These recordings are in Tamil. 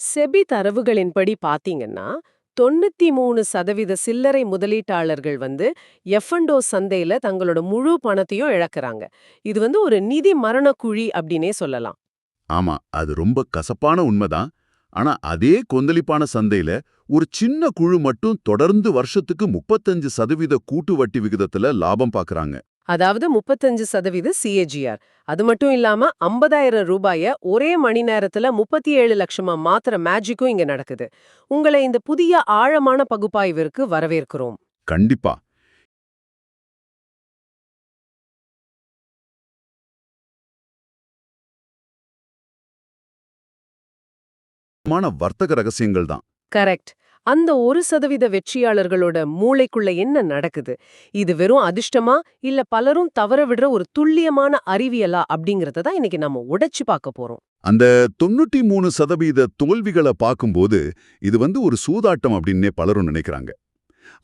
செபி தரவுகளின்படி பாத்தீங்கன்னா 93% சில்லறை முதலீட்டாளர்கள் எஃப்என்டோ சந்தையில தங்களோட முழு பணத்தையும் இழக்கறாங்க. இது ஒரு நிதி மரணக்குழி அப்படின்னே சொல்லலாம். ஆமா, அது ரொம்ப கசப்பான உண்மைதான். ஆனா அதே கொந்தளிப்பான சந்தையில ஒரு சின்ன குழு மட்டும் தொடர்ந்து வருஷத்துக்கு 35% கூட்டு வட்டி விகிதத்துல லாபம் பாக்குறாங்க. அதாவது 35% சிஏஜிஆர். அது மட்டும் இல்லாம 50,000 ரூபாய ஒரே மணி நேரத்துல 37 லட்சமா மாத்துற மேஜிக்கும் இங்க நடக்குது. உங்களை இந்த புதிய ஆழமான பகுப்பாய்விற்கு வரவேற்கிறோம். கண்டிப்பா. வர்த்தக ரகசியங்கள் தான். கரெக்ட். அந்த 1% வெற்றியாளர்களோட மூளைக்குள்ள என்ன நடக்குது? இது வெறும் அதிர்ஷ்டமா இல்ல பலரும் தவற விடுற ஒரு துல்லியமான அறிவியலா அப்படிங்கறத தான் இன்னைக்கு நம்ம உடைச்சு பார்க்க போறோம். அந்த 93% தோல்விகளை பார்க்கும்போது இது ஒரு சூதாட்டம் அப்படின்னே பலரும் நினைக்கிறாங்க.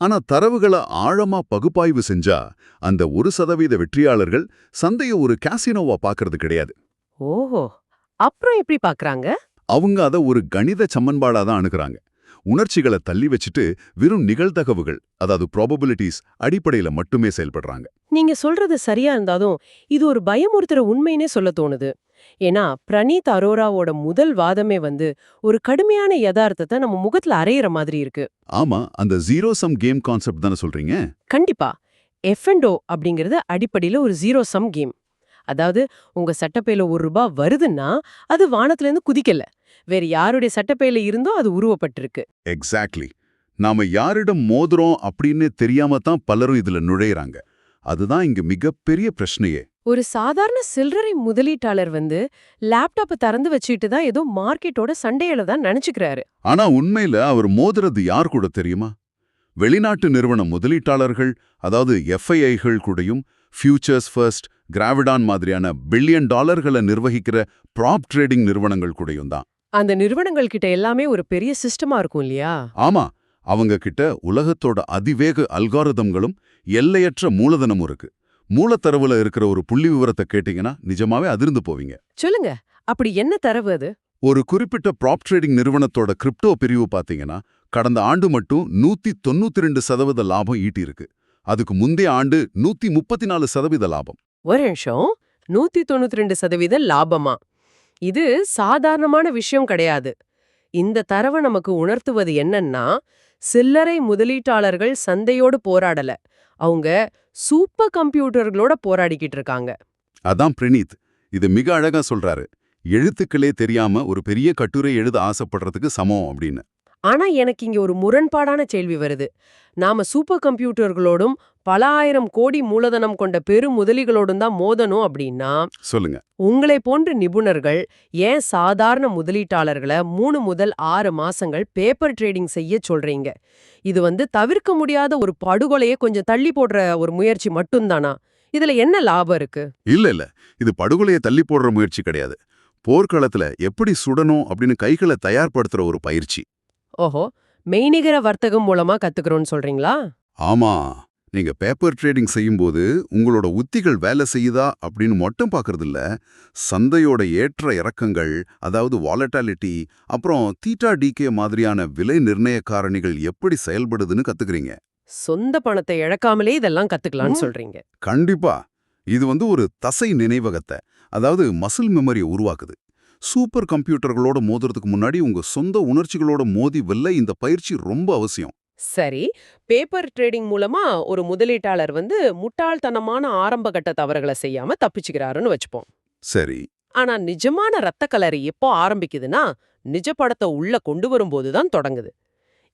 ஆனா தரவுகளை ஆழமா பகுப்பாய்வு செஞ்சா அந்த 1% வெற்றியாளர்கள் சந்தையை ஒரு காசினோவா பார்க்கறது கிடையாது. ஓஹோ, அப்புறம் எப்படி பார்க்கறாங்க? அவங்க அதை ஒரு கணித சமன்பாடா தான் அணுகுறாங்க. உணர்ச்சிகளை தள்ளி வச்சுட்டு வெறும் நிகழ்தகவுகள், அதாவது ப்ராபபிலிட்டிஸ் அடிப்படையில மட்டுமே செயல்படுறாங்க. நீங்க சொல்றது சரியா இருந்தாலும் இது ஒரு பயமுறுத்துற உண்மைன்னே சொல்ல தோணுது. ஏன்னா பிரணீத் அரோராவோட முதல் வாதமே ஒரு கடுமையான யதார்த்தத்தை நம்ம முகத்துல அறையிற மாதிரி இருக்கு. ஆமா, அந்த ஜீரோ சம் கேம் கான்செப்ட் தானே சொல்றீங்க? கண்டிப்பா. எஃப்என்டோ அப்படிங்கிறது அடிப்படையில ஒரு ஜீரோ சம் கேம். அதாவது உங்க சட்டப்பையில ₹1 வருதுன்னா அது வானத்துல இருந்து குதிக்கல, வேற யாருடைய சட்டப்பையில இருந்தோ அது உருவப்பட்டிருக்கு. எக்ஸாக்ட்லி. நாம யாரிடம் மோதுறோம் அப்படின்னு தெரியாம தான் பலரும் இதுல நுழையறாங்க. அதுதான் இங்க மிகப்பெரிய பிரச்சனையே. ஒரு சாதாரண சில்லறை முதலீட்டாளர் லேப்டாப்பை திறந்து வச்சுட்டு தான் ஏதோ மார்க்கெட்டோட சண்டையில தான் நினைச்சுக்கிறாரு. ஆனா உண்மையில அவர் மோதுறது யார் கூட தெரியுமா? வெளிநாட்டு நிறுவன முதலீட்டாளர்கள், அதாவது எஃப்ஐஐகள் கூடயும் ஃபியூச்சர்ஸ் ஃபர்ஸ்ட், கிராவிடான் மாதிரியான பில்லியன் டாலர்களை நிர்வகிக்கிற ப்ராப் ட்ரேடிங் நிறுவனங்கள் கூடயும் தான். அந்த நிறுவனங்கள் கிட்ட எல்லாமே ஒரு பெரிய சிஸ்டமா இருக்கும் இல்லையா? ஆமா, அவங்க கிட்ட உலகத்தோட அதிவேக அல்காரிதம்களும் எல்லையற்ற மூலதனமும் இருக்கு. மூலத்தரவுல இருக்கிற ஒரு புள்ளி விவரத்தை கேட்டீங்கன்னா நிஜமாவே அதிர்ந்து போவீங்க. சொல்லுங்க, அப்படி என்ன தரவு அது? ஒரு குறிப்பிட்ட ப்ராப் ட்ரேடிங் நிறுவனத்தோட கிரிப்டோ பிரிவு பாத்தீங்கன்னா கடந்த ஆண்டு மட்டும் 192% லாபம் ஈட்டியிருக்கு. அதுக்கு முந்தைய ஆண்டு 134% லாபம். ஒரு நிமிஷம், 192% லாபமா? இது சாதாரணமான விஷயம் கிடையாது. இந்த தரவு நமக்கு உணர்த்துவது என்னன்னா, சில்லறை முதலீட்டாளர்கள் சந்தையோடு போராடல, அவங்க சூப்பர் கம்ப்யூட்டர்களோட போராடிக்கிட்டு இருக்காங்க. அதான் பிரணீத் இது மிக அழகா சொல்றாரு. எழுத்துக்களே தெரியாம ஒரு பெரிய கட்டுரை எழுத ஆசைப்படுறதுக்கு சமம் அப்படின்னு. ஆனா எனக்கு இங்க ஒரு முரண்பாடான கேள்வி வருது. நாம சூப்பர் கம்ப்யூட்டர்களோடும் பல ஆயிரம் கோடி மூலதனம் கொண்ட பெரு முதலிகளோடும் தான் மோதணும் அப்படின்னா, சொல்லுங்க. உங்களை போன்ற நிபுணர்கள் ஏன் சாதாரண முதலீட்டாளர்களை 3 முதல் 6 மாசங்கள் பேப்பர் ட்ரேடிங் செய்ய சொல்றீங்க? இது தவிர்க்க முடியாத ஒரு படுகொலையை கொஞ்சம் தள்ளி போடுற ஒரு முயற்சி மட்டும்தானா? இதுல என்ன லாபம் இருக்கு? இல்ல, இது படுகொலையை தள்ளி போடுற முயற்சி கிடையாது. போர்க்களத்துல எப்படி சுடணும் அப்படின்னு கைகளை தயார்படுத்துற ஒரு பயிற்சி. ஓஹோ, மெய்நிகர வர்த்தகம் மூலமா கத்துக்கிறோம்னு சொல்றீங்களா? ஆமா, நீங்க பேப்பர் ட்ரேடிங் செய்யும்போது உங்களோட உத்திகள் வேலை செய்யுதா அப்படின்னு மட்டும் பார்க்கறது இல்ல, சந்தையோட ஏற்ற இறக்கங்கள், அதாவது வாலட்டாலிட்டி, அப்புறம் தீட்டா டிகே மாதிரியான விலை நிர்ணய காரணிகள் எப்படி செயல்படுதுன்னு கத்துக்கிறீங்க. சொந்த பணத்தை இழக்காமலே இதெல்லாம் கத்துக்கலாம்னு சொல்றீங்க. கண்டிப்பா. இது ஒரு தசை நினைவகத்தை, அதாவது மசில் மெமரியை உருவாக்குது. சூப்பர் கம்ப்யூட்டர்களோட மோதுறதுக்கு முன்னாடி உங்க சொந்த உணர்ச்சிகளோட மோதி வெல்ல இந்த பயிற்சி ரொம்ப அவசியம். சரி, பேப்பர் ட்ரேடிங் மூலமா ஒரு முதலீட்டாளர் முட்டாள்தனமான ஆரம்பகட்ட தவறுகளை செய்யாம தப்பிச்சுக்கிறாருன்னு வச்சுப்போம். சரி. ஆனா நிஜமான ரத்த கலரி எப்போ ஆரம்பிக்குதுன்னா, நிஜ படத்தை உள்ள கொண்டு வரும்போது தான் தொடங்குது.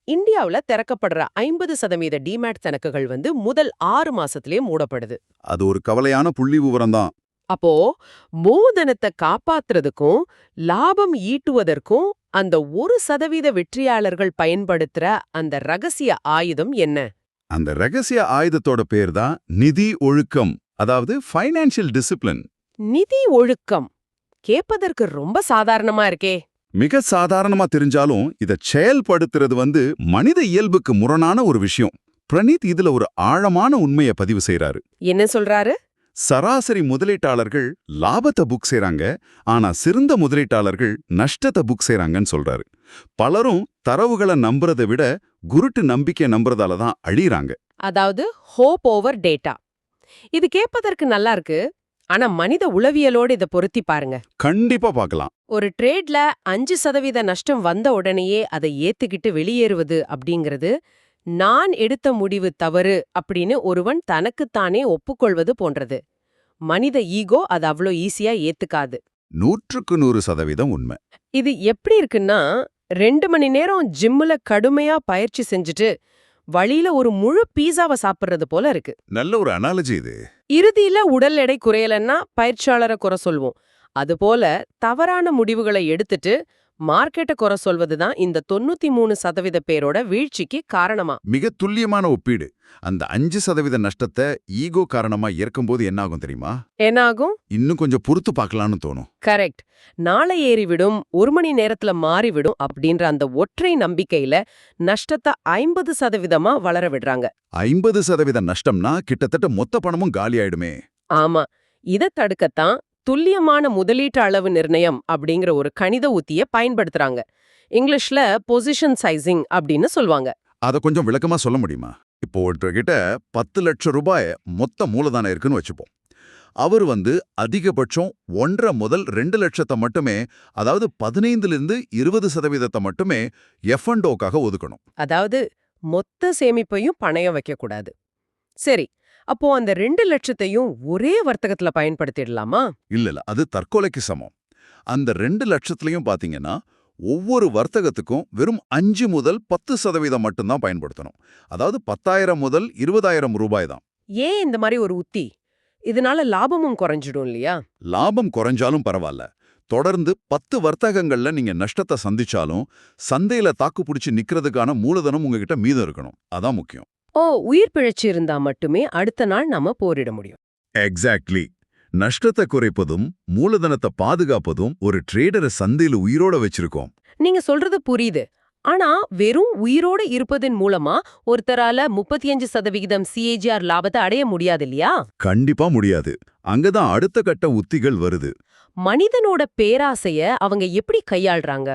இந்தியாவுல திறக்கப்படுற 50% டிமேட் கணக்குகள் முதல் 6 மாசத்திலேயே மூடப்படுது. அது ஒரு கவலையான புள்ளி விவரம் தான். அப்போ மூலதனத்தை காப்பாத்துறதுக்கும் லாபம் ஈட்டுவதற்கும் அந்த 1% வெற்றியாளர்கள் பயன்படுத்துற அந்த ரகசிய ஆயுதம் என்ன? அந்த ரகசிய ஆயுதத்தோட பேர் தான் நிதி ஒழுக்கம், அதாவது ஃபைனான்சியல் டிசிப்ளின். நிதி ஒழுக்கம் கேட்பதற்கு ரொம்ப சாதாரணமா இருக்கே. மிக சாதாரணமா தெரிஞ்சாலும் இத செயல்படுத்துறது மனித இயல்புக்கு முரணான ஒரு விஷயம். பிரணீத் இதுல ஒரு ஆழமான உண்மையை பதிவு செய்றாரு. என்ன சொல்றாரு? சராசரி முதலீட்டாளர்கள் லாபத்தை புக் செய்றாங்க, ஆனா சிறந்த முதலீட்டாளர்கள் நஷ்டத்தை புக் செய்றாங்கன்னு சொல்றாரு. பலரும் தரவுகளை நம்புறதை விட குருட்டு நம்பிக்கை நம்புறதால தான் அழியறாங்க. அதாவது ஹோப் ஓவர் டேட்டா. இது கேட்பதற்கு நல்லா இருக்கு. ஆனா மனித உளவியலோட இத பொருத்தி பாருங்க. கண்டிப்பா பார்க்கலாம். ஒரு ட்ரேட்ல 5% நஷ்டம் வந்த உடனேயே அதை ஏத்துக்கிட்டு வெளியேறுவது அப்படிங்கிறது நான் எடுத்த முடிவு தவறு அப்படின்னு ஒருவன் தனக்குத்தானே ஒப்புக்கொள்வது போன்றது. மனித ஈகோ அது அவ்வளோ ஈஸியா ஏத்துக்காது. 100% உண்மை. இது எப்படி இருக்குன்னா 2 மணி நேரம் ஜிம்முல கடுமையா பயிற்சி செஞ்சுட்டு வழியில ஒரு முழு பீஸாவை சாப்பிடுறது போல இருக்கு. நல்ல ஒரு அனாலஜி இது. இறுதியில உடல் எடை குறையலன்னா பயிற்சியாளரை குறை சொல்வோம். அதுபோல தவறான முடிவுகளை எடுத்துட்டு மார்க்கெட்டை குறை சொல்வதுதான் இந்த 93% பேரோட வீழ்ச்சிக்கு காரணமா. மிக துல்லியமான ஒப்பீடு. அந்த 5% நஷ்டத்தை ஈகோ காரணமா ஏற்கும்போது என்ன ஆகும் தெரியுமா? என்னாகும்? இன்னும் கொஞ்சம் பொறுத்து பார்க்கலாம்னு தோணும். கரெக்ட். நாளை ஏறிவிடும், 1 மணி நேரத்துல மாறிவிடும் அப்படின்ற அந்த ஒற்றை நம்பிக்கையில நஷ்டத்தை 50% வளர விடுறாங்க. 50% நஷ்டம்னா கிட்டத்தட்ட மொத்த பணமும் காலி ஆயிடுமே. ஆமா. இத தடுக்கத்தான் துல்லியமான முதலீட்டு அளவு நிர்ணயம் அப்படிங்கிற ஒரு கணித உத்திய பயன்படுத்துறாங்க. இங்கிலீஷ்ல பொசிஷன் சைசிங் அப்படின்னு சொல்வாங்க. அத கொஞ்சம் விளக்கமா சொல்ல முடியுமா? இப்போ ஒருத்தர்கிட்ட 10 லட்சம் ரூபாய் மொத்த மூலதனம் இருக்குன்னு வச்சுப்போம். அவர் அதிகபட்சம் 1.5 முதல் 2 லட்சத்தை மட்டுமே, அதாவது 15லிருந்து 20% மட்டுமே F&Oக்காக ஒதுக்கணும். அதாவது மொத்த சேமிப்பையும் பணயம் வைக்க கூடாது. சரி, அப்போ அந்த 2 லட்சத்தையும் ஒரே வர்த்தகத்துல பயன்படுத்திடலாமா? இல்ல, அது தற்கொலைக்கு சமம். அந்த 2 லட்சத்துலயும் பாத்தீங்கன்னா ஒவ்வொரு வர்த்தகத்துக்கும் வெறும் 5 முதல் 10% மட்டும்தான் பயன்படுத்தணும். அதாவது 10,000 முதல் 20,000 ரூபாய் தான். ஏன் இந்த மாதிரி ஒரு உத்தி? இதனால லாபமும் குறைஞ்சிடும் இல்லையா? லாபம் குறைஞ்சாலும் பரவாயில்ல. தொடர்ந்து 10 வர்த்தகங்கள்ல நீங்க நஷ்டத்தை சந்திச்சாலும் சந்தையில தாக்கு பிடிச்சு நிக்கிறதுக்கான மூலதனம் உங்ககிட்ட மீதம் இருக்கணும். அதான் முக்கியம். உயிர் பிழைச்சு இருந்தா மட்டுமே அடுத்த நாள் நாம போரிட முடியும். எக்ஸாக்ட்லி. நஷ்டத்தை குறைப்பதும் மூலதனத்தை பாதுகாப்பதும் ஒரு ட்ரேடரை சந்தையில உயிரோட வச்சிருக்கோம். நீங்க சொல்றது புரியுது. ஆனா வெறும் உயிரோட இருப்பதன் மூலமா ஒருத்தரால 35% CAGR லாபத்தை அடைய முடியாது இல்லையா? கண்டிப்பா முடியாது. அங்கதான் அடுத்த கட்ட உத்திகள் வருது. மனிதனோட பேராசைய அவங்க எப்படி கையாள்றாங்க?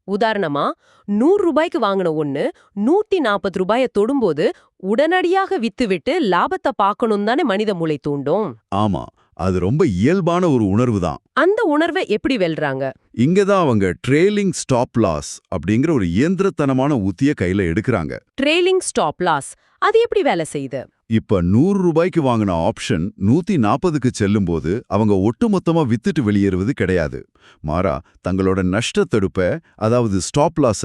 உதாரணமா 100 ரூபாய்க்கு வாங்கின ஒண்ணு 140 ரூபாயை தொடும்போது உடனடியாக வித்துவிட்டு லாபத்தை பார்க்கணும் தானே மனித மூளை தூண்டும். ஆமா, அது ரொம்ப இயல்பான ஒரு உணர்வு தான். அந்த உணர்வை எப்படி வெல்றாங்க? இங்கதான் அவங்க ட்ரெய்லிங் ஸ்டாப் லாஸ் அப்படிங்கிற ஒரு இயந்திரத்தனமான உத்திய கையில எடுக்கறாங்க. ட்ரெய்லிங் ஸ்டாப் லாஸ் அது எப்படி வேலை செய்யுது? இப்ப 100 ரூபாய்க்கு வாங்கின ஆப்ஷன் 140க்கு செல்லும்போது அவங்க ஒட்டுமொத்தமா வித்துட்டு வெளியேறுவது கிடையாது. மாறா தங்களோட நஷ்டத்தடுப்ப, அதாவது ஸ்டாப் லாஸ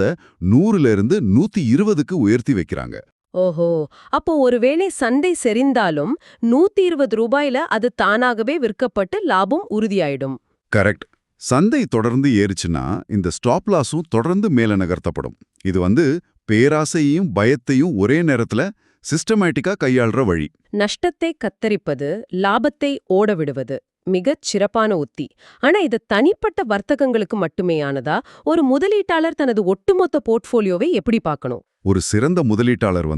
100ல இருந்து 120க்கு உயர்த்தி வைக்கிறாங்க. ஓஹோ, அப்போ ஒருவேளை சந்தை செறிந்தாலும் 120 ரூபாயில அது தானாகவே விற்கப்பட்டு லாபம் உறுதியாயிடும். கரெக்ட். சந்தை தொடர்ந்து ஏறிச்சுன்னா இந்த ஸ்டாப் லாஸும் தொடர்ந்து மேல நகர்த்தப்படும். இது பேராசையையும் பயத்தையும் ஒரே நேரத்துல சிஸ்டமேட்டிக்கா கையாள்ற வழி. நஷ்டத்தை கத்தரிப்பது, லாபத்தை ஓட விடுவது மிகச் சிறப்பான உத்தி. ஆனா இது தனிப்பட்ட வர்த்தகங்களுக்கு மட்டுமேயானதா? ஒரு முதலீட்டாளர் தனது ஒட்டுமொத்த போர்ட்ஃபோலியோவை எப்படி பார்க்கணும்? ஒரு சிறந்த முதலீட்டாளர்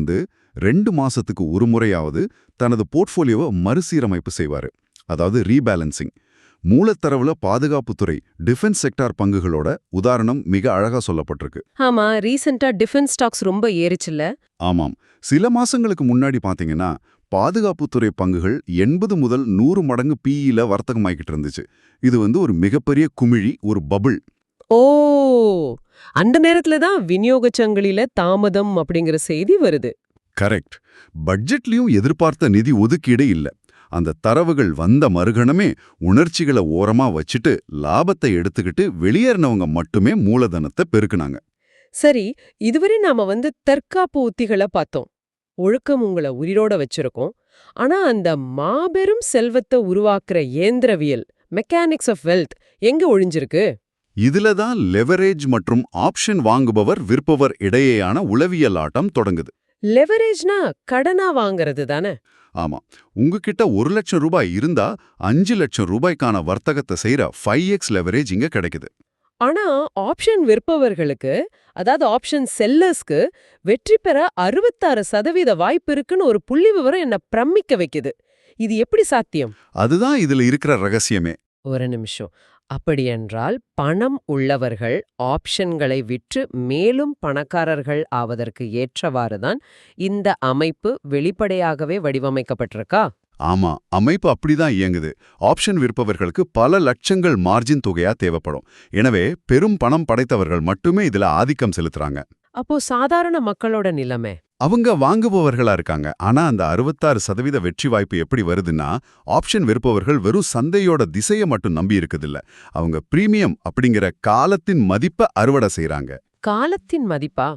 2 மாசத்துக்கு ஒரு முறையாவது தனது போர்ட்ஃபோலியோவை மறுசீரமைப்பு செய்வாரு. அதாவது ரீபேலன்சிங். மூலத்தரவுல பாதுகாப்புத்துறை டிஃபென்ஸ் செக்டார் பங்குகளோட உதாரணம் மிக அழகா சொல்லப்பட்டிருக்கு. ஆமா, ரீசெண்டா டிஃபென்ஸ் ஸ்டாக்ஸ் ரொம்ப ஏறிச்சுல்ல? ஆமாம். சில மாசங்களுக்கு முன்னாடி பாத்தீங்கன்னா பாதுகாப்புத்துறை பங்குகள் 80 முதல் 100 மடங்கு PE-ல வர்த்தகமாக்கிட்டு இருந்துச்சு. இது ஒரு மிகப்பெரிய குமிழி, ஒரு பபிள். ஓ, அந்த நேரத்துல தான் விநியோகச் சங்கிலில தாமதம் அப்படிங்கிற செய்தி வருது. கரெக்ட். பட்ஜெட்லயும் எதிர்பார்த்த நிதி ஒதுக்கீடு இல்ல. அந்த தரவுகள் வந்த மறுகணமே உணர்ச்சிகளை ஓரமா வச்சுட்டு லாபத்தை எடுத்துக்கிட்டு வெளியேறினவங்க மட்டுமே மூலதனத்தை பெருக்குனாங்க. சரி, இதுவரை நாம தற்காப்பு உத்திகளை பார்த்தோம். ஒழுக்கம் உங்களை உயிரோட வச்சிருக்கோம். ஆனா அந்த மாபெரும் செல்வத்தை உருவாக்குற இயந்திரவியல், மெக்கானிக்ஸ் ஆஃப் வெல்த் எங்க ஒழிஞ்சிருக்கு? இதுலதான் லெவரேஜ் மற்றும் ஆப்ஷன் வாங்குபவர் விற்பவர் இடையேயான உளவியல் ஆட்டம் தொடங்குது. லெவரேஜ்னா கடனா வாங்குறது தானே? ஆமா. உங்ககிட்ட 1 லட்சம் ரூபாய் இருந்தா 5 லட்சம் ரூபாய்க்கான வர்த்தகத்தை செய்யற 5x லெவரேஜ் இங்க கிடைக்குது. ஆனா ஆப்ஷன் விற்பவர்களுக்கு, அதாவது ஆப்ஷன் செல்லர்ஸ்க்கு வெற்றி பெற 66% வாய்ப்பு இருக்குன்னு ஒரு புள்ளி விவரம் என்ன பிரமிக்க வைக்குது. இது எப்படி சாத்தியம்? அதுதான் இதுல இருக்கிற ரகசியமே. ஒரு நிமிஷம். அப்படியென்றால் பணம் உள்ளவர்கள் ஆப்ஷன்களை விற்று மேலும் பணக்காரர்கள் ஆவதற்கு ஏற்றவாறுதான் இந்த அமைப்பு வெளிப்படையாகவே வடிவமைக்கப்பட்டிருக்கா? ஆமா, அமைப்பு அப்படிதான் இயங்குது. ஆப்ஷன் விற்பவர்களுக்கு பல லட்சங்கள் மார்ஜின் தொகையா தேவைப்படும். எனவே பெரும் பணம் படைத்தவர்கள் மட்டுமே இதுல ஆதிக்கம் செலுத்துறாங்க. அப்போ சாதாரண மக்களோட நிலைமை? அவங்க வாங்குபவர்களா இருக்காங்க. ஆனா அந்த 66% வெற்றி வாய்ப்பு எப்படி வருதுன்னா, ஆப்ஷன் விற்பவர்கள் வெறும் சந்தையோட திசையை மட்டும் நம்பி இருக்குதில்ல. அவங்க பிரீமியம் அப்படிங்கிற காலத்தின் மதிப்பை அறுவடை செய்றாங்க. காலத்தின் மதிப்பா?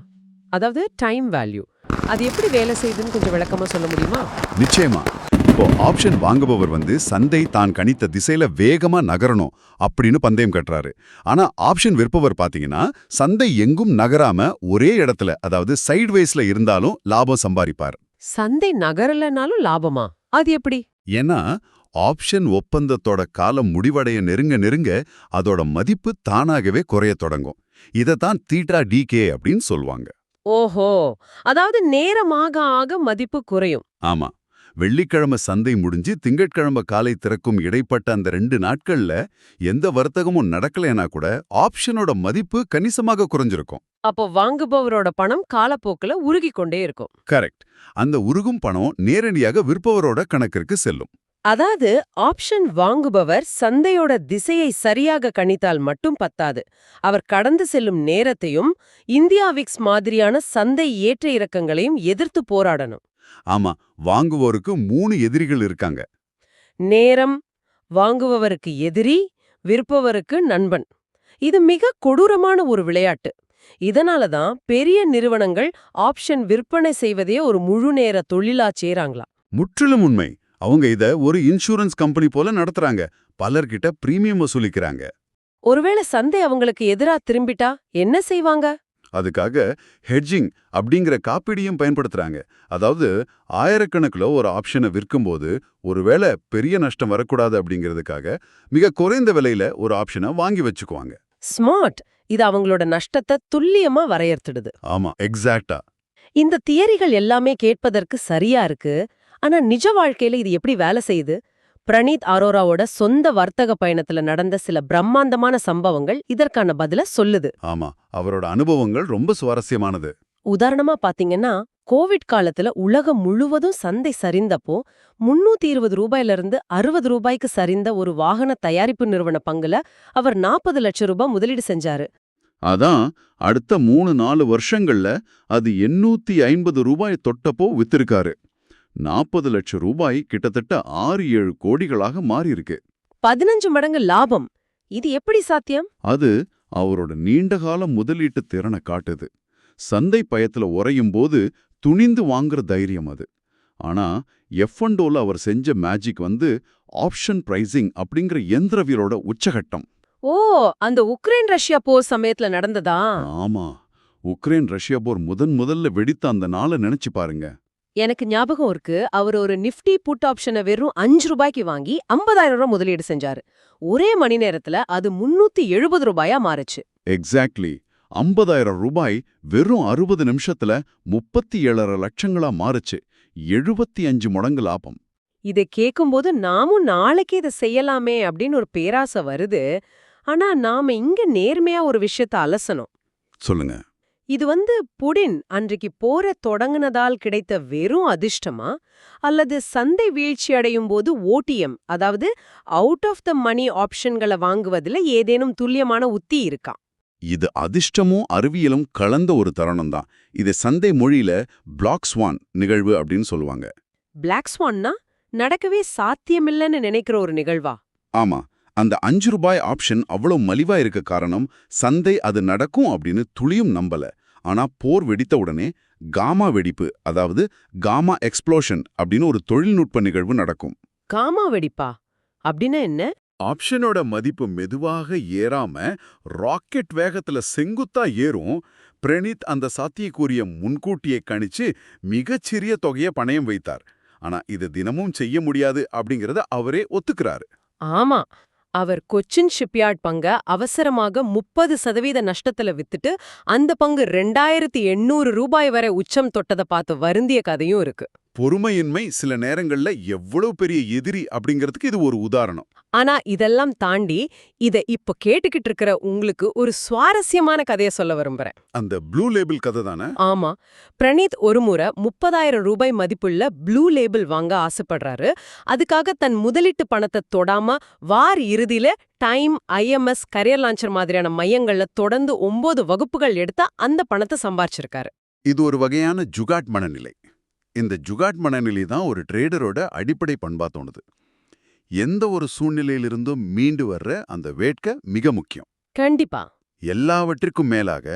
அதாவது டைம் வேல்யூ. அது எப்படி வேலை செய்யுதுன்னு கொஞ்சம் விளக்கமா சொல்ல முடியுமா? நிச்சயமா. இப்போ ஆப்ஷன் வாங்குபவர் சந்தை தான் கணித்த திசையில வேகமா நகரணும் அப்படின்னு பந்தயம் கட்டுறாரு. ஆனா ஆப்ஷன் விற்பவர் பாத்தீங்கன்னா சந்தை எங்கும் நகராம ஒரே இடத்துல, அதாவது சைட்வேஸ்ல இருந்தாலும் லாபம் சம்பாதிப்பார். சந்தை நகரலனாலும் லாபமா? அது எப்படி? ஏன்னா ஆப்ஷன் ஒப்பந்தத்தோட காலம் முடிவடைய நெருங்க நெருங்க அதோட மதிப்பு தானாகவே குறைய தொடங்கும். இதத்தான் தீட்டா டிகே அப்படின்னு சொல்லுவாங்க. ஓஹோ, அதாவது நேரமாக ஆக மதிப்பு குறையும். ஆமா, வெள்ளிக்கிழமை சந்தை முடிஞ்சு திங்கட்கிழமை காலை திறக்கும் இடைப்பட்ட அந்த 2 நாட்கள்ல எந்த வர்த்தகமும் நடக்கலைன்னா கூட ஆப்ஷனோட மதிப்பு கணிசமாக குறைஞ்சிருக்கும். அப்போ வாங்குபவரோட பணம் காலப்போக்குல உருகி கொண்டே இருக்கும். கரெக்ட். அந்த உருகும் பணம் நேரடியாக விற்பவரோட கணக்கிற்கு செல்லும். அதாவது ஆப்ஷன் வாங்குபவர் சந்தையோட திசையை சரியாக கணித்தால் மட்டும் பத்தாது. அவர் கடந்து செல்லும் நேரத்தையும் இந்தியா விக்ஸ் மாதிரியான சந்தை ஏற்ற இறக்கங்களையும் எதிர்த்து போராடணும். ஆமா, வாங்குவோருக்கு 3 எதிரிகள் இருக்காங்க. நேரம் வாங்குபவருக்கு எதிரி, விற்பவருக்கு நண்பன். இது மிக கொடூரமான ஒரு விளையாட்டு. இதனால தான் பெரிய நிறுவனங்கள் ஆப்ஷன் விற்பனை செய்வதே ஒரு முழு நேர தொழிலா செய்றாங்களா? முற்றிலும் உண்மை. அவங்க இத ஒரு இன்சூரன்ஸ் கம்பெனி போல நடத்துறாங்க. பலர்கிட்ட பிரீமியம் வசூலிக்கிறாங்க. ஒருவேளை சந்தை அவங்களுக்கு எதிரா திரும்பிட்டா என்ன செய்வாங்க? அதுக்காக ஹெட்ஜிங் அப்படிங்கிற காப்பீடியும் பயன்படுத்துறாங்க. அதாவது ஆயிரக்கணக்கில் ஒரு ஆப்ஷனை விற்கும்போது ஒருவேளை பெரிய நஷ்டம் வரக்கூடாது அப்படிங்கிறதுக்காக மிக குறைந்த விலையில ஒரு ஆப்ஷனை வாங்கி வச்சுக்குவாங்க. ஸ்மார்ட். இது அவங்களோட நஷ்டத்தை துல்லியமா வரையறுத்துடுது. ஆமா, எக்ஸாக்டா. இந்த தியரிகள் எல்லாமே கேட்பதற்கு சரியா இருக்கு. ஆனா நிஜ வாழ்க்கையில இது எப்படி வேலை செய்யுது? பிரணீத் அரோராவோட சொந்த வர்த்தக பயணத்துல நடந்த சில பிரம்மாண்டமான சம்பவங்கள் இதற்கான பதில சொல்லுது. ஆமா, அவரோட அனுபவங்கள் ரொம்ப சுவாரஸ்யமானது. உதாரணமா பாத்தீங்கன்னா, கோவிட் காலத்துல உலகம் முழுவதும் சந்தை சரிந்தப்போ 320 ரூபாயிலிருந்து 60 ரூபாய்க்கு சரிந்த ஒரு வாகன தயாரிப்பு நிறுவன பங்குல அவர் 40 லட்சம் ரூபாய் முதலீடு செஞ்சாரு. அதான் அடுத்த 3-4 வருஷங்கள்ல அது 850 ரூபாய் தொட்டப்போ வித்திருக்காரு. 40 லட்சம் ரூபாய் கிட்டத்தட்ட 6-7 கோடிகளாக மாறியிருக்கு. 15 மடங்கு லாபம். இது எப்படி சாத்தியம்? அது அவரோட நீண்டகால முதலீட்டு திறனை காட்டுது. சந்தை பயத்துல உறையும் போது துணிந்து வாங்குற தைரியம் அது. ஆனா எஃப்என்டோல அவர் செஞ்ச மேஜிக் ஆப்ஷன் பிரைசிங் அப்படிங்கிற எந்திரவியலோட உச்சகட்டம். ஓ, அந்த உக்ரைன் ரஷ்யா போர் சமயத்துல நடந்ததா? ஆமா, உக்ரைன் ரஷ்யா போர் முதல்ல வெடித்த அந்த நாளை நினைச்சு பாருங்க. எனக்கு ஞாபகம் இருக்கு. அவர் ஒரு நிஃப்டி புட் ஆப்ஷனை வெறும் 5 ரூபாய்க்கு வாங்கி 50,000 ரூபாய் முதலீடு செஞ்சாரு. ஒரே மணி நேரத்துல அது 370 ரூபாயா மாறுச்சு. எக்ஸாக்ட்லி. 50,000 ரூபாய் வெறும் 60 நிமிஷத்துல 37 லட்சங்களா மாறுச்சு. 75 மடங்கு லாபம். இதை கேட்கும்போது நாமும் நாளைக்கே இதை செய்யலாமே அப்படின்னு ஒரு பேராசை வருது. ஆனா நாம இங்க நேர்மையா ஒரு விஷயத்த அலசணும். சொல்லுங்க. இது புடின் அன்றைக்கு போர தொடங்குனதால் கிடைத்த வெறும் அதிர்ஷ்டமா, அல்லது சந்தை வீழ்ச்சி அடையும் போது ஓடிஎம், அதாவது அவுட் ஆஃப் த மணி ஆப்ஷன்களை வாங்குவதில் ஏதேனும் துல்லியமான உத்தி இருக்கா? இது அதிர்ஷ்டமும் அறிவியலும் கலந்த ஒரு தருணம் தான். இது சந்தை மொழியில பிளாக் ஸ்வான் நிகழ்வு அப்படின்னு சொல்லுவாங்க. பிளாக் ஸ்வான்னா நடக்கவே சாத்தியமில்லைன்னு நினைக்கிற ஒரு நிகழ்வா? ஆமா, அந்த 5 ரூபாய் ஆப்ஷன் அவ்வளவு மலிவா இருக்க காரணம் சந்தை அது நடக்கும் அப்படின்னு துளியும் நம்பல. ஆனா போர் வெடித்த உடனே காமா வெடிப்பு, அதாவது காமா எக்ஸ்ப்ளோஷன் அப்படின்னு ஒரு தொழில்நுட்ப நிகழ்வு நடக்கும். காமா வெடிப்பா அப்படின்னா என்ன? ஆப்ஷனோட மதிப்பு மெதுவாக ஏறாம ராக்கெட் வேகத்துல செங்குத்தா ஏறும். பிரணீத் அந்த சாத்தியக்கூறிய முன்கூட்டியே கணிச்சு மிகச்சிறிய தொகையை பணயம் வைத்தார். ஆனா இது தினமும் செய்ய முடியாது அப்படிங்கறத அவரே ஒத்துக்கிறாரு. ஆமா, அவர் கொச்சின் ஷிப்யார்ட் பங்க அவசரமாக 30% நஷ்டத்துல வித்துட்டு அந்த பங்கு 2800 ரூபாய் வரை உச்சம் தொட்டதை பார்த்து வருந்திய கதையும் இருக்கு. பொறுமையின்மை சில நேரங்கள்ல எவ்வளவு பெரிய எதிரி அப்படிங்கிறதுக்கு இது ஒரு உதாரணம். ஆனா இதெல்லாம் தாண்டி இத இப்ப கேட்டுக்கிட்டு இருக்கிற உங்களுக்கு ஒரு சுவாரஸ்யமான கதைய சொல்ல விரும்புறேன். அந்த ப்ளூ லேபிள் கதை தானே? ஆமா. பிரணீத் ஒருமுறை 30,000 ரூபாய் மதிப்புள்ள ப்ளூ லேபிள் வாங்க ஆசைப்படுறாரு. அதுக்காக தன் முதலீட்டு பணத்தை தொடாம வார இறுதியில டைம், ஐஎம்எஸ், கரியர் லான்ச்சர் மாதிரியான மையங்கள்ல தொடர்ந்து 9 வகுப்புகள் எடுத்து அந்த பணத்தை சம்பாரிச்சிருக்காரு. இது ஒரு வகையான ஜுகாட் மனநிலை. இந்த ஜுகாட் மனநிலை தான் ஒரு ட்ரேடரோட அடிப்படை பண்பா தோணுது. எந்த ஒரு சூழ்நிலையிலிருந்தும் மீண்டு வர்ற அந்த வேட்கை மிக முக்கியம். கண்டிப்பா. எல்லாவற்றிற்கும் மேலாக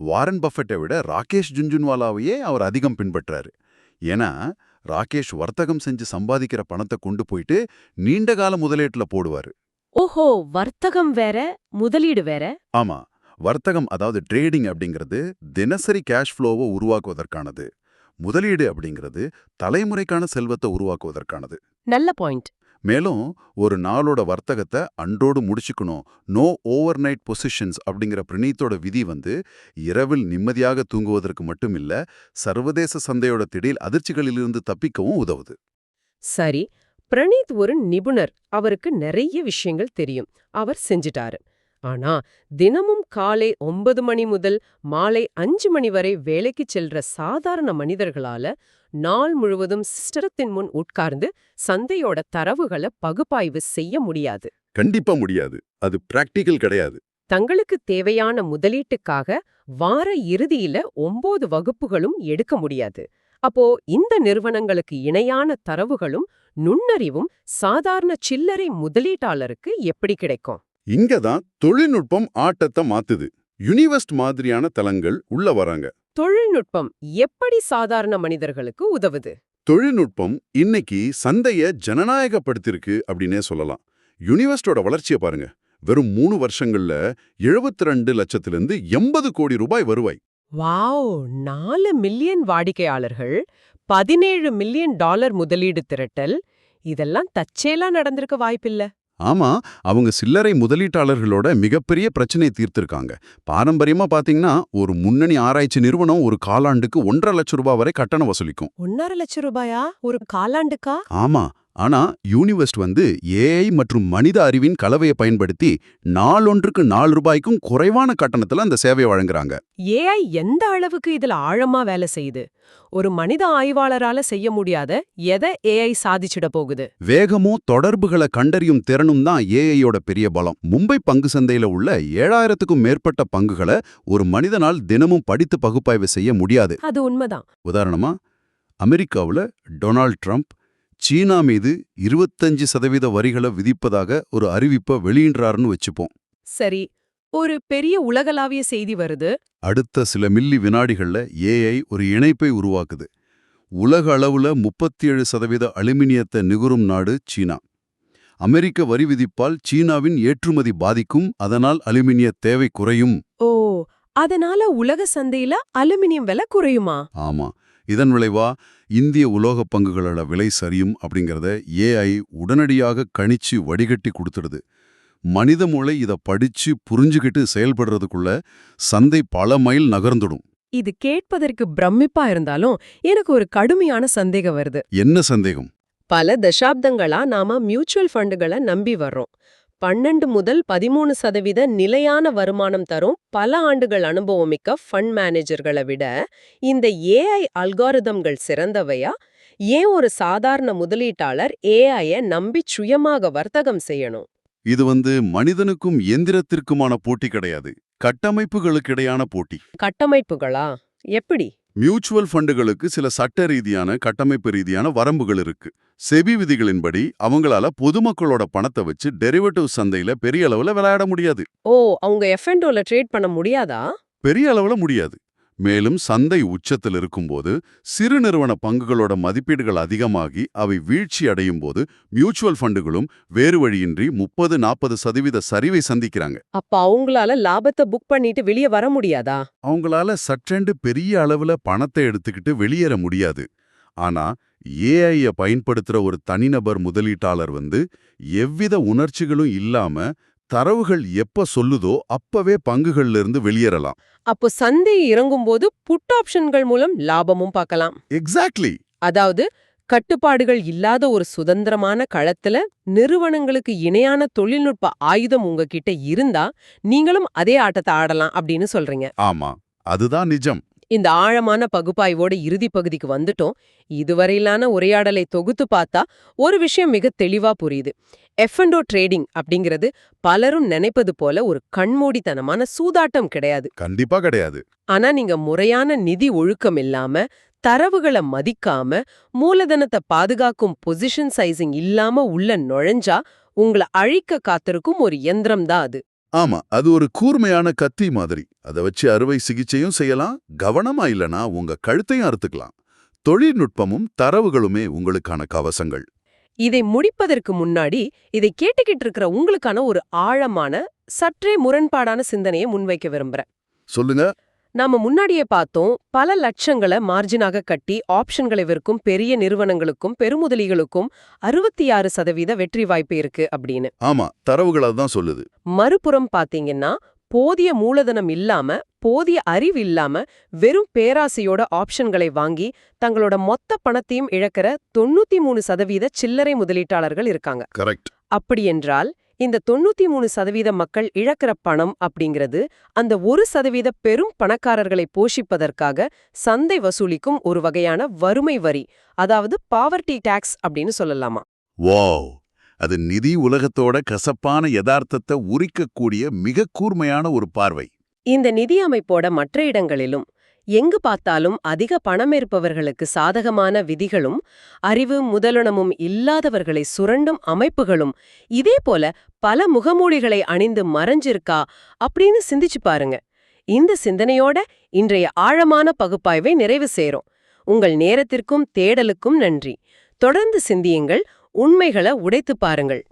வாரன் பஃபெட்டை விட ராகேஷ் ஜுன்ஜுன்வாலாவையே அவர் அதிகம் பின்பற்றாரு. ஏன்னா ராகேஷ் வர்த்தகம் செஞ்சு சம்பாதிக்கிற பணத்தை கொண்டு போயிட்டு நீண்டகால முதலீட்டுல போடுவாரு. ஓஹோ, வர்த்தகம் வேற, முதலீடு வேற. ஆமா, வர்த்தகம் அதாவது ட்ரேடிங் அப்படிங்கிறது தினசரி கேஷ் ஃப்ளோவை உருவாக்குவதற்கானது. முதலீடு அப்படிங்கிறது தலைமுறைக்கான செல்வத்தை உருவாக்குவதற்கானது. நல்ல பாயிண்ட். மேலும் ஒரு நாளோட வர்த்தகத்தை அன்றோடு முடிச்சுக்கணும், நோ ஓவர் நைட் பொசிஷன்ஸ் அப்படிங்கிற பிரணீத்தோட விதி இரவில் நிம்மதியாக தூங்குவதற்கு மட்டுமில்ல, சர்வதேச சந்தையோட திடீர் அதிர்ச்சிகளிலிருந்து தப்பிக்கவும் உதவுது. சரி, பிரணீத் ஒரு நிபுணர், அவருக்கு நிறைய விஷயங்கள் தெரியும், அவர் செஞ்சிட்டாரு. ஆனா தினமும் காலை 9 மணி முதல் மாலை 5 மணி வரை வேலைக்கு செல்ற சாதாரண மனிதர்களால நாள் முழுவதும் சிஸ்டத்தின் முன் உட்கார்ந்து சந்தையோட தரவுகளை பகுப்பாய்வு செய்ய முடியாது. கண்டிப்பா முடியாது. அது பிராக்டிகல் கிடையாது. தங்களுக்கு தேவையான முதலீட்டுக்காக வார இறுதியில 9 வகுப்புகளும் எடுக்க முடியாது. அப்போ இந்த நிறுவனங்களுக்கு இணையான தரவுகளும் நுண்ணறிவும் சாதாரண சில்லறை முதலீட்டாளருக்கு எப்படி கிடைக்கும்? இங்கதான் தொழில்நுட்பம் ஆட்டத்தை மாத்துது. யூனிவர்ஸ்ட் மாதிரியான தளங்கள் உள்ள வராங்க. தொழில்நுட்பம் எப்படி சாதாரண மனிதர்களுக்கு உதவுது? தொழில்நுட்பம் இன்னைக்கு சந்தைய ஜனநாயகப்படுத்திருக்கு அப்படின்னே சொல்லலாம். யூனிவர்ஸ்டோட வளர்ச்சியை பாருங்க. வெறும் 3 வருஷங்கள்ல 72 லட்சத்திலிருந்து 80 கோடி ரூபாய் வருவாய். வாவ்! 4 மில்லியன் வாடிக்கையாளர்கள், 17 மில்லியன் டாலர் முதலீடு திரட்டல், இதெல்லாம் தற்செயலா நடந்திருக்க வாய்ப்பில்ல. ஆமா, அவங்க சில்லறை முதலீட்டாளர்களோட மிகப்பெரிய பிரச்சனையை தீர்த்திருக்காங்க. பாரம்பரியமா பாத்தீங்கன்னா ஒரு முன்னணி ஆராய்ச்சி நிறுவனம் ஒரு காலாண்டுக்கு 1.5 லட்சம் ரூபாய் வரை கட்டணம் வசூலிக்கும். 1.5 லட்சம் ரூபாயா ஒரு காலாண்டுக்கா? ஆமா, ஆனா யூனிவர்ஸ்ட் ஏஐ மற்றும் மனித அறிவின் கலவையை பயன்படுத்தி நாளொன்றுக்கு 4 ரூபாய்க்கும் குறைவான கட்டணத்துல அந்த சேவையை வழங்குறாங்க. ஏஐ எந்த அளவுக்கு இதுல ஆழமா வேலை செய்யுது? ஒரு மனித ஆய்வாளரால செய்ய முடியாத எதை ஏஐ சாதிச்சிட போகுது? வேகமும் தொடர்புகளை கண்டறியும் திறனும் தான் ஏஐயோட பெரிய பலம். மும்பை பங்கு சந்தையில உள்ள 7000க்கும் மேற்பட்ட பங்குகளை ஒரு மனிதனால் தினமும் படித்து பகுப்பாய்வு செய்ய முடியாது. அது உண்மைதான். உதாரணமா, அமெரிக்காவுல டொனால்ட் ட்ரம்ப் சீனா மீது 25% வரிகளை விதிப்பதாக ஒரு அறிவிப்பை வெளியின்றாருன்னு வச்சுப்போம். சரி, ஒரு பெரிய உலகளாவிய செய்தி வருது. அடுத்த சில மில்லி வினாடிகள்ல ஏஐ ஒரு இணைப்பை உருவாக்குது. உலக அளவுல 37% அலுமினியத்தை நுகரும் நாடு சீனா. அமெரிக்க வரி விதிப்பால் சீனாவின் ஏற்றுமதி பாதிக்கும், அதனால் அலுமினிய தேவை குறையும். ஓ, அதனால உலக சந்தையில அலுமினியம் விலை குறையுமா? ஆமா, இதன் விளைவா இந்திய உலோக பங்குகளோட விலை சரியும் அப்படிங்கறத ஏஐ உடனடியாக கணிச்சு வடிகட்டி கொடுத்துடுது. மனித மூளை இத படிச்சு புரிஞ்சுகிட்டு செயல்படுறதுக்குள்ள சந்தை பல மைல் நகர்ந்துடும். இது கேட்பதற்கு பிரமிப்பா இருந்தாலும் எனக்கு ஒரு கடுமையான சந்தேகம் வருது. என்ன சந்தேகம்? பல தசாப்தங்களா நாம மியூச்சுவல் ஃபண்டுகளை நம்பி வர்றோம். 12 முதல் 13% நிலையான வருமானம் தரும் பல ஆண்டுகள் அனுபவமிக்க ஃபண்ட் மேனேஜர்களை விட இந்த ஏஐ அல்காரிதம்கள் சிறந்தவையா? ஏன் ஒரு சாதாரண முதலீட்டாளர் ஏஐயை நம்பி சுயமாக வர்த்தகம் செய்யணும்? இது மனிதனுக்கும் எந்திரத்திற்குமான போட்டி கிடையாது, கட்டமைப்புகளுக்கிடையான போட்டி. கட்டமைப்புகளா? எப்படி? மியூச்சுவல் ஃபண்டுகளுக்கு சில சட்ட ரீதியான கட்டமைப்பு ரீதியான வரம்புகள் இருக்கு. செபி விதிகளின்படி அவங்களால பொதுமக்களோட பணத்தை வச்சு டெரிவேட்டிவ் சந்தையில பெரிய அளவுல விளையாட முடியாது. ஓ, அவங்க எஃப்என்டோல ட்ரேட் பண்ண முடியாதா? பெரிய அளவுல முடியாது. மேலும் சந்தை உச்சத்தில் இருக்கும்போது சிறு நிறுவன பங்குகளோட மதிப்பீடுகள் அதிகமாகி அவை வீழ்ச்சி அடையும் போது மியூச்சுவல் ஃபண்டுகளும் வேறு வழியின்றி 30-40% சரிவை சந்திக்கிறாங்க. அப்ப அவங்களால லாபத்தை புக் பண்ணிட்டு வெளியே வர முடியாதா? அவங்களால சற்றென்று பெரிய அளவுல பணத்தை எடுத்துக்கிட்டு வெளியேற முடியாது. ஆனா ஏஐய பயன்படுத்துற ஒரு தனிநபர் முதலீட்டாளர் எவ்வித உணர்ச்சிகளும் இல்லாம தரவுகள் எப்ப சொல்லுதோ அப்பவே பங்குகள்ல இருந்து வெளியேறலாம். அப்போ சந்தை இறங்கும்போது புட் ஆப்ஷன்கள் மூலம் லாபமும் பார்க்கலாம். எக்ஸாக்ட்லி. அதாவது கட்டுப்பாடுகள் இல்லாத ஒரு சுதந்திரமான களத்துல நிறுவனங்களுக்கு இணையான தொழில்நுட்ப ஆயுதம் உங்ககிட்ட இருந்தா நீங்களும் அதே ஆட்டத்தை ஆடலாம் அப்படின்னு சொல்றீங்க. ஆமா, அதுதான் நிஜம். இந்த ஆழமான பகுப்பாய்வோட இறுதி பகுதிக்கு வந்துட்டோம். இதுவரையிலான உரையாடலை தொகுத்து பார்த்தா ஒரு விஷயம் மிக தெளிவா புரியுது. F&O ட்ரேடிங் அப்படிங்கிறது பலரும் நினைப்பது போல ஒரு கண்மூடித்தனமான சூதாட்டம் கிடையாது. கண்டிப்பா கிடையாது. ஆனா நீங்க முறையான நிதி ஒழுக்கம் இல்லாம, தரவுகளை மதிக்காம, மூலதனத்தை பாதுகாக்கும் பொசிஷன் சைசிங் இல்லாம உள்ள நுழைஞ்சா உங்களை அழிக்க காத்திருக்கும் ஒரு யந்திரம் தான் அது. ஆமா, அது ஒரு கூர்மையான கத்தி மாதிரி. அதை வச்சு அறுவை சிகிச்சையும் செய்யலாம், கவனமா இல்லனா உங்க கழுத்தையும் அறுத்துக்கலாம். தொழில்நுட்பமும் தரவுகளுமே உங்களுக்கான கவசங்கள். இதை முடிப்பதற்கு முன்னாடி இதை கேட்டுக்கிட்டு இருக்கிற உங்களுக்கான ஒரு ஆழமான, சற்றே முரண்பாடான சிந்தனையை முன்வைக்க விரும்புறேன். சொல்லுங்க. நாம முன்னாடியே பார்த்தோம், பல லட்சங்களை மார்ஜினாக கட்டி ஆப்ஷன்களை விற்கும் பெரிய நிறுவனங்களுக்கும் பெருமுதலிகளுக்கும் 66% வெற்றி வாய்ப்பு இருக்கு அப்படின்னு. ஆமா, தரவுகள் அதுதான் சொல்லுது. மறுபுறம் பாத்தீங்கன்னா, போதிய மூலதனம் இல்லாம, போதிய அறிவு இல்லாம, வெறும் பேராசையோட ஆப்ஷன்களை வாங்கி தங்களோட மொத்த பணத்தையும் இழக்கிற 93% சில்லறை முதலீட்டாளர்கள் இருக்காங்க. கரெக்ட். அப்படியென்றால் இந்த 93% மக்கள் இழக்கிற பணம் அப்படிங்கிறது அந்த 1% பெரும் பணக்காரர்களை போஷிப்பதற்காக சந்தை வசூலிக்கும் ஒரு வகையான வறுமை வரி, அதாவது பாவர்ட்டி டாக்ஸ் அப்படின்னு சொல்லலாமா? வாவ், அது நிதி உலகத்தோட கசப்பான யதார்த்தத்தை உரிக்கக்கூடிய மிக கூர்மையான ஒரு பார்வை. இந்த நிதி அமைப்போட மற்ற இடங்களிலும் எங்கு பார்த்தாலும் அதிக பணம் இருப்பவர்களுக்கு சாதகமான விதிகளும் அறிவு முதலுணமும் இல்லாதவர்களை சுரண்டும் அமைப்புகளும் இதே போல பல முகமூடிகளை அணிந்து மறைஞ்சிருக்கா அப்படின்னு சிந்திச்சு பாருங்க. இந்த சிந்தனையோட இன்றைய ஆழமான பகுப்பாய்வை நிறைவு செய்றோம். உங்கள் நேரத்திற்கும் தேடலுக்கும் நன்றி. தொடர்ந்து சிந்தியுங்கள், உண்மைகளை உடைத்து பாருங்கள்.